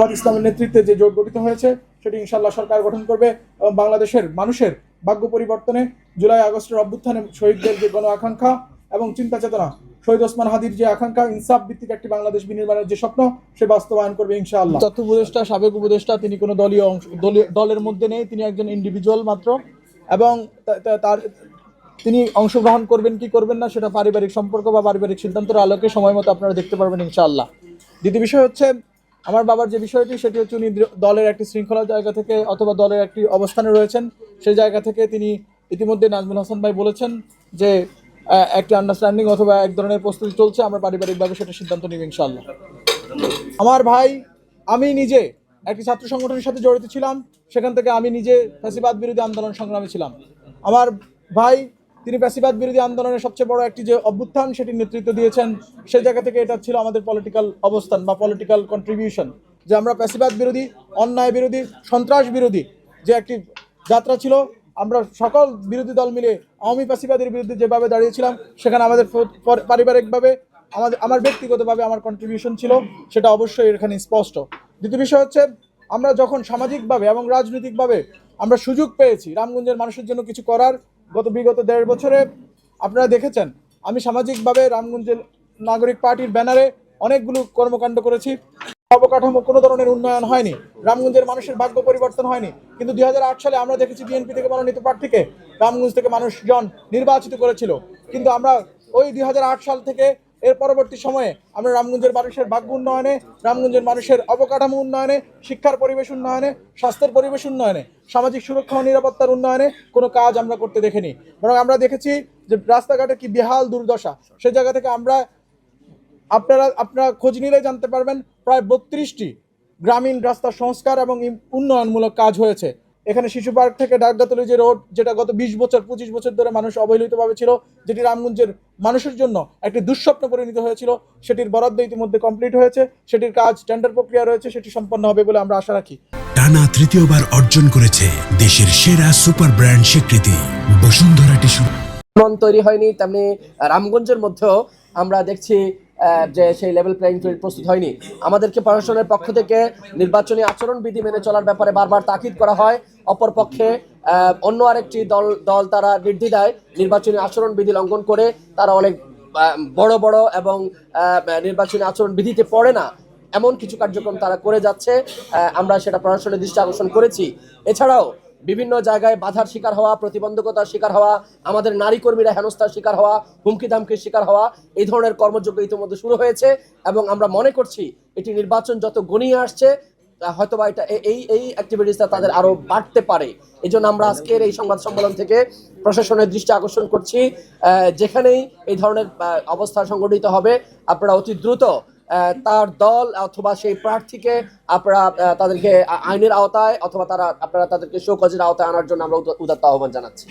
জামাত ইসলামের নেতৃত্বে যে জোট গঠিত হয়েছে সেটি ইনশাআল্লাহ সরকার গঠন করবে এবং বাংলাদেশের মানুষের ভাগ্য পরিবর্তনে জুলাই আগস্টের অভ্যুত্থানে শহীদদের যে গণ আকাঙ্ক্ষা এবং চিন্তা চেতনা, শহীদ ওসমান হাদির যে আকাঙ্ক্ষা, ইনসাফ ভিত্তিক একটি বাংলাদেশ বিনির্মাণের যে স্বপ্ন, সে বাস্তবায়ন করবে ইনশাআল্লাহ। তথ্য উপদেষ্টা, সাবেক উপদেষ্টা, তিনি কোনো দলের মধ্যে নেই, তিনি একজন ইন্ডিভিজুয়াল মাত্র, এবং তার তিনি অংশগ্রহণ করবেন কি করবেন না সেটা পারিবারিক সম্পর্ক বা পারিবারিক সিদ্ধান্তের আলোকে সময় মতো আপনারা দেখতে পারবেন ইনশাআল্লাহ। দ্বিতীয় বিষয় হচ্ছে আমার বাবার যে বিষয়টি, সেটি হচ্ছে উনি দলের একটি শৃঙ্খলা জায়গা থেকে অথবা দলের একটি অবস্থানে রয়েছেন, সেই জায়গা থেকে তিনি ইতিমধ্যে নাজমুল হাসান ভাই বলেছেন যে একটি আন্ডারস্ট্যান্ডিং অথবা এক ধরনের প্রস্তুতি চলছে, আমরা পারিবারিকভাবে সেটা সিদ্ধান্ত নিব ইনশাআল্লাহ। আমার ভাই, আমি নিজে একটি ছাত্র সংগঠনের সাথে জড়িত ছিলাম, সেখান থেকে আমি নিজে ফ্যাসিবাদ বিরোধী আন্দোলন সংগ্রামে ছিলাম। আমার ভাই, তিনি ফ্যাসিবাদ বিরোধী আন্দোলনের সবচেয়ে বড় একটি যে অভ্যুত্থান সেটির নেতৃত্ব দিয়েছেন, সেই জায়গা থেকে এটা ছিল আমাদের পলিটিক্যাল অবস্থান বা পলিটিক্যাল কন্ট্রিবিউশন, যে আমরা ফ্যাসিবাদ বিরোধী, অন্যায় বিরোধী, সন্ত্রাস বিরোধী যে একটি যাত্রা ছিল, আমরা সকল বিরোধী দল মিলে আওয়ামী ফ্যাসিবাদের বিরুদ্ধে যেভাবে দাঁড়িয়েছিলাম, সেখানে আমাদের পারিবারিকভাবে আমার ব্যক্তিগতভাবে আমার কন্ট্রিবিউশন ছিল, সেটা অবশ্যই এখানে স্পষ্ট। দ্বিতীয় বিষয় হচ্ছে আমরা যখন সামাজিকভাবে এবং রাজনৈতিকভাবে আমরা সুযোগ পেয়েছি রামগঞ্জের মানুষের জন্য কিছু করার, বিগত 1.5 বছরে আপনারা দেখেছেন আমি সামাজিকভাবে রামগঞ্জের নাগরিক পার্টির ব্যানারে অনেকগুলো কর্মকাণ্ড করেছি। অবকাঠামো কোনো ধরনের উন্নয়ন হয়নি, রামগঞ্জের মানুষের ভাগ্য পরিবর্তন হয়নি, কিন্তু 2008 সালে আমরা দেখেছি বিএনপি থেকে মনোনীত প্রার্থীকে রামগঞ্জ থেকে মানুষজন নির্বাচিত করেছিল। কিন্তু আমরা ওই 2008 সাল থেকে এর পরবর্তী সময়ে আমরা রামগঞ্জের মানুষের ভাগ্য উন্নয়নে, রামগঞ্জের মানুষের অবকাঠামো উন্নয়নে, শিক্ষার পরিবেশ উন্নয়নে, স্বাস্থ্যের পরিবেশ উন্নয়নে, সামাজিক সুরক্ষা ও নিরাপত্তার উন্নয়নে কোনো কাজ আমরা করতে দেখিনি, বরং আমরা দেখেছি যে রাস্তাঘাটে কি বেহাল দুর্দশা। সে জায়গা থেকে আপনারা খোঁজ নিলে জানতে পারবেন প্রায় 32টি গ্রামীণ রাস্তা সংস্কার এবং উন্নয়নমূলক কাজ হয়েছে। এখানে শিশু পার্ক থেকে ডাকগাতলী যে রোড, যেটা গত 20 বছর ধরে মানুষ অবহেলিতভাবে ছিল, যেটি রামগঞ্জের মানুষের জন্য একটি দুঃস্বপ্ন পরিণত হয়েছিল, সেটির বরাদ্দ ইতিমধ্যে কমপ্লিট হয়েছে, সেটির কাজ টেন্ডার প্রক্রিয়া রয়েছে, সেটি সম্পন্ন হবে বলে আমরা আশা রাখি। টানা তৃতীয়বার অর্জন করেছে দেশের সেরা সুপার ব্র্যান্ড স্বীকৃতি বসুন্ধরা টিস্যু। তৈরি হয়নি, তেমনি রামগঞ্জের মধ্যেও আমরা দেখছি যে সেই লেভেল প্লেইং ফিল্ড প্রস্তুত হয়নি। আমাদেরকে প্রশাসনের পক্ষ থেকে নির্বাচনী আচরণবিধি মেনে চলার ব্যাপারে বারবার তাকিদ করা হয়, অপরপক্ষে অন্য আরেকটি দল তারা নির্দ্বিধায় নির্বাচনী আচরণবিধি লঙ্ঘন করে তারা অনেক বড় বড় এবং নির্বাচনী আচরণবিধিতে পড়ে না এমন কিছু কার্যক্রম তারা করে যাচ্ছে। আমরা সেটা প্রশাসনের দৃষ্টি আকর্ষণ করেছি। এছাড়াও বিভিন্ন জায়গায় বাধার শিকার হওয়া, প্রতিবন্ধকতার শিকার হওয়া, আমাদের নারী কর্মীরা হেনস্থার শিকার হওয়া, হুমকি ধামকির শিকার হওয়া, এই ধরনের কর্মযজ্ঞ ইতিমধ্যে শুরু হয়েছে এবং আমরা মনে করছি এটি নির্বাচন যত ঘনিয়ে আসছে হয়তোবা এটা এই অ্যাক্টিভিটিসটা তাদের আরো বাড়তে পারে। এই জন্য আমরা আজকের এই সংবাদ সম্মেলন থেকে প্রশাসনের দৃষ্টি আকর্ষণ করছি, যেখানেই এই ধরনের অবস্থা সংঘটিত হবে আপনারা অতি দ্রুত তার দল অথবা সেই প্রার্থীকে আপনারা তাদেরকে আইনের আওতায় অথবা আপনারা তাদেরকে শোকজের আওতায় আনার জন্য আমরা উদাত্ত আহ্বান জানাচ্ছি।